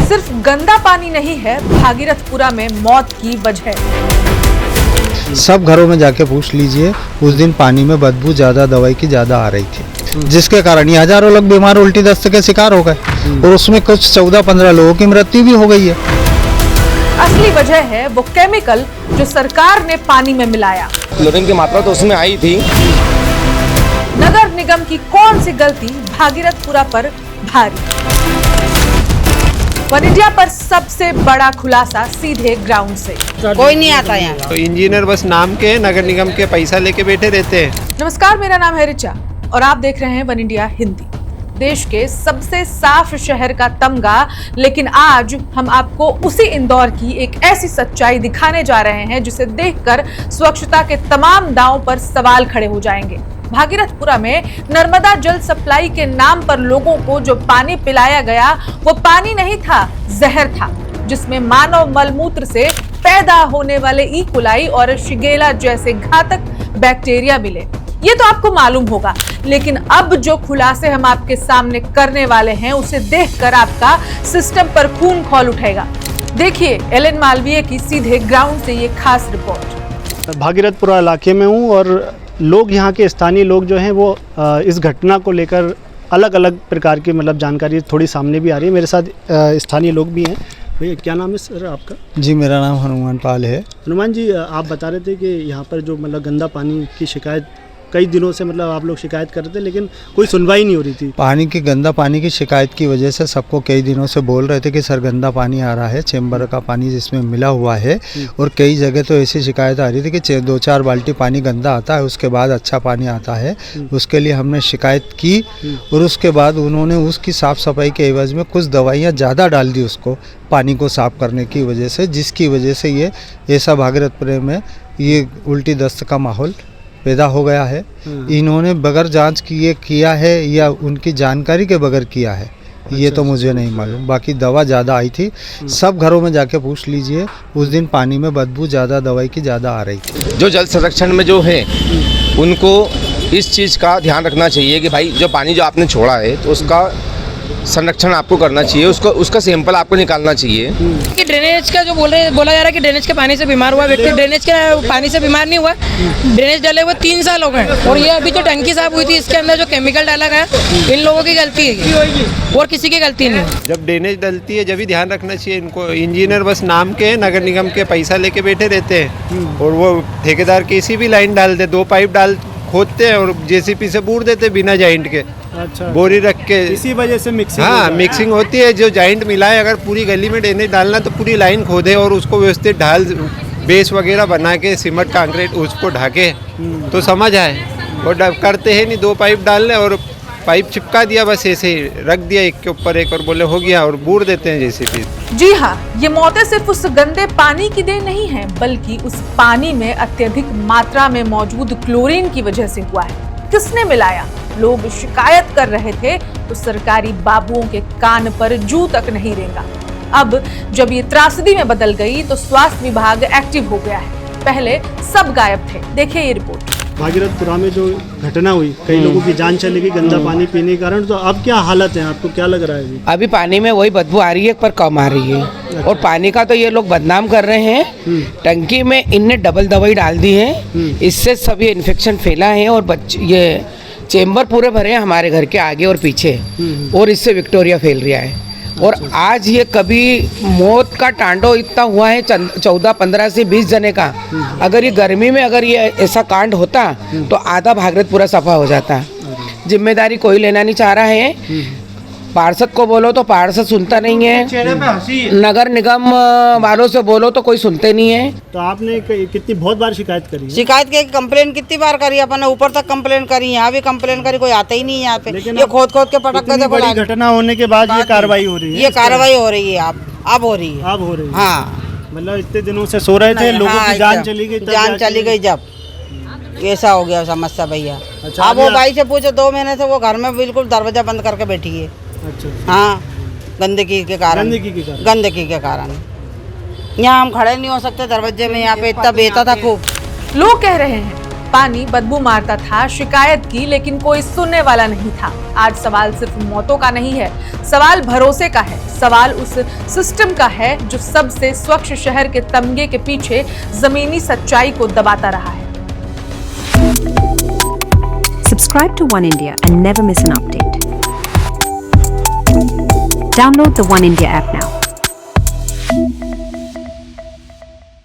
सिर्फ गंदा पानी नहीं है भागीरथपुरा में मौत की वजह। सब घरों में जाके पूछ लीजिए, उस दिन पानी में बदबू ज्यादा, दवाई की ज्यादा आ रही थी, जिसके कारण ये हजारों लोग बीमार उल्टी दस्त के शिकार हो गए और उसमें कुछ 14-15 लोगों की मृत्यु भी हो गई है। असली वजह है वो केमिकल जो सरकार ने पानी में मिलाया। क्लोरीन की मात्रा तो उसमें आई थी। नगर निगम की कौन सी गलती भागीरथपुरा पर भारी? वन इंडिया पर सबसे बड़ा खुलासा सीधे ग्राउंड से। कोई नहीं आता यहाँ। तो इंजीनियर बस नाम के नगर निगम के पैसा लेके बैठे रहते हैं। नमस्कार, मेरा नाम है रिचा और आप देख रहे हैं वन इंडिया हिंदी। देश के सबसे साफ शहर का तमगा, लेकिन आज हम आपको उसी इंदौर की एक ऐसी सच्चाई दिखाने जा रहे हैं जिसे देखकर स्वच्छता के तमाम दांवों पर सवाल खड़े हो जाएंगे। भागीरथपुरा में नर्मदा जल सप्लाई के नाम पर लोगों को जो पानी पिलाया गया वो पानी नहीं था, जहर था, जिसमें मानव मलमूत्र से पैदा होने वाले ई कोलाई और शिगेला जैसे घातक बैक्टीरिया मिले। ये तो आपको मालूम होगा, लेकिन अब जो खुलासे हम आपके सामने करने वाले हैं उसे देखकर आपका सिस्टम पर खून खौल उठेगा। देखिए एलन मालवीय की सीधे ग्राउंड से ये खास रिपोर्ट। भागीरथपुरा इलाके में हूँ और लोग, यहाँ के स्थानीय लोग जो हैं वो इस घटना को लेकर अलग अलग प्रकार की जानकारी थोड़ी सामने भी आ रही है। मेरे साथ स्थानीय लोग भी हैं। भैया क्या नाम है सर आपका? जी, मेरा नाम हनुमान पाल है। हनुमान जी, आप बता रहे थे कि यहाँ पर जो गंदा पानी की शिकायत कई दिनों से आप लोग शिकायत कर रहे थे, लेकिन कोई सुनवाई नहीं हो रही थी। गंदा पानी की शिकायत की वजह से सबको कई दिनों से बोल रहे थे कि सर गंदा पानी आ रहा है, चेंबर का पानी जिसमें मिला हुआ है। और कई जगह तो ऐसी शिकायत आ रही थी कि 2-4 बाल्टी पानी गंदा आता है, उसके बाद अच्छा पानी आता है। उसके लिए हमने शिकायत की और उसके बाद उन्होंने उसकी साफ़ सफाई के एवज में कुछ दवाइयाँ ज़्यादा डाल दी उसको पानी को साफ करने की वजह से, जिसकी वजह से ये ऐसा भागीरथपुरा में ये उल्टी दस्त का माहौल पैदा हो गया है। इन्होंने बगैर जांच किए किया है या उनकी जानकारी के बगैर किया है, ये तो मुझे नहीं मालूम। बाकी दवा ज़्यादा आई थी, सब घरों में जाके पूछ लीजिए, उस दिन पानी में बदबू ज़्यादा, दवाई की ज़्यादा आ रही थी। जो जल संरक्षण में जो है उनको इस चीज़ का ध्यान रखना चाहिए कि भाई जो पानी जो आपने छोड़ा है तो उसका संरक्षण आपको करना चाहिए, उसका सैंपल आपको निकालना चाहिए। कि ड्रेनेज का जो बोला जा रहा है कि ड्रेनेज के पानी से बीमार हुआ व्यक्ति, ड्रेनेज के पानी से बीमार नहीं हुआ। ड्रेनेज डाले हुए 3 साल हो गए और ये अभी जो टंकी साफ हुई थी इसके अंदर जो केमिकल डाला गया, इन लोगों की गलती है और किसी की गलती नहीं। जब ड्रेनेज डलती है जब भी ध्यान रखना चाहिए इनको। इंजीनियर बस नाम के नगर निगम के पैसा लेके बैठे रहते हैं और वो ठेकेदार किसी भी लाइन डालते, 2 पाइप खोदते हैं और जेसीपी से बूर देते बिना जॉइंट के। अच्छा, बोरी रख के इसी वजह से मिक्सिंग। हाँ, मिक्सिंग होती है। जो जॉइंट मिला है, अगर पूरी गली में ड्रेनेज डालना तो पूरी लाइन खोदे और उसको व्यवस्थित ढाल बेस वगैरह बना के सीमेंट कंक्रीट उसको ढाके तो समझ आए। और करते हैं नहीं, 2 पाइप डालने और पाइप चिपका दिया, बस ऐसे ही रख दिया एक के ऊपर एक और बोले हो गया और बूर देते हैं जेसीबी। जी हाँ, ये मौतें सिर्फ उस गंदे पानी की देन नहीं है, बल्कि उस पानी में अत्यधिक मात्रा में मौजूद क्लोरीन की वजह से हुआ है। किसने मिलाया? लोग शिकायत कर रहे थे तो सरकारी बाबुओं के कान पर जू तक नहीं रेंगा। अब जब ये त्रासदी में बदल गई तो स्वास्थ्य विभाग एक्टिव हो गया है। पहले सब गायब थे। देखिए ये रिपोर्ट। भागीरथपुरा में जो घटना हुई, कई लोगों की जान चली गई गंदा पानी पीने के कारण, तो अब क्या हालत है? आपको क्या लग रहा है? अभी पानी में वही बदबू आ रही है पर कम आ रही है। और पानी का तो ये लोग बदनाम कर रहे हैं। टंकी में इनने डबल दवाई डाल दी है, इससे सभी इन्फेक्शन फैला है और बच्चे ये चेंबर पूरे भरे हैं हमारे घर के आगे और पीछे, और इससे विक्टोरिया फैल रहा है। और आज ये कभी मौत का तांडव इतना हुआ है 14-15 से 20 जने का। अगर ये गर्मी में अगर ये ऐसा कांड होता तो आधा भागीरथपुरा सफा हो जाता। जिम्मेदारी कोई लेना नहीं चाह रहा है। पार्षद को बोलो तो पार्षद सुनता नहीं है, नगर निगम वालों से बोलो तो कोई सुनते नहीं है। तो आपने बहुत बार शिकायत करी है? शिकायत की कंप्लेन कितनी बार करी, अपन ऊपर तक कंप्लेन करी, यहाँ भी कंप्लेन करी, कोई आता ही नहीं यहाँ पे। ये खोद के पटक कर बड़ी घटना होने के बाद ये कार्रवाई हो रही है? ये कार्रवाई हो रही है अब हो रही है। अब हो रही है? हाँ, मतलब इतने दिनों से सो रहे थे, लोगों की जान चली गई, जान चली गई जब ऐसा हो गया समस्या भैया। अच्छा, अब वो भाई से पूछो, 2 महीने से वो घर में बिल्कुल दरवाजा बंद करके बैठी है। अच्छा। हाँ, गंदगी के कारण। गंदगी के कारण यहाँ हम खड़े नहीं हो सकते दरवाजे में, यहाँ पे इतना बेहता था खूब। लोग कह रहे हैं पानी बदबू मारता था, शिकायत की, लेकिन कोई सुनने वाला नहीं था। आज सवाल सिर्फ मौतों का नहीं है, सवाल भरोसे का है, सवाल उस सिस्टम का है जो सबसे स्वच्छ शहर के तमगे के पीछे जमीनी सच्चाई को दबाता रहा है। Subscribe to One India and never miss an update. Download the One India app now.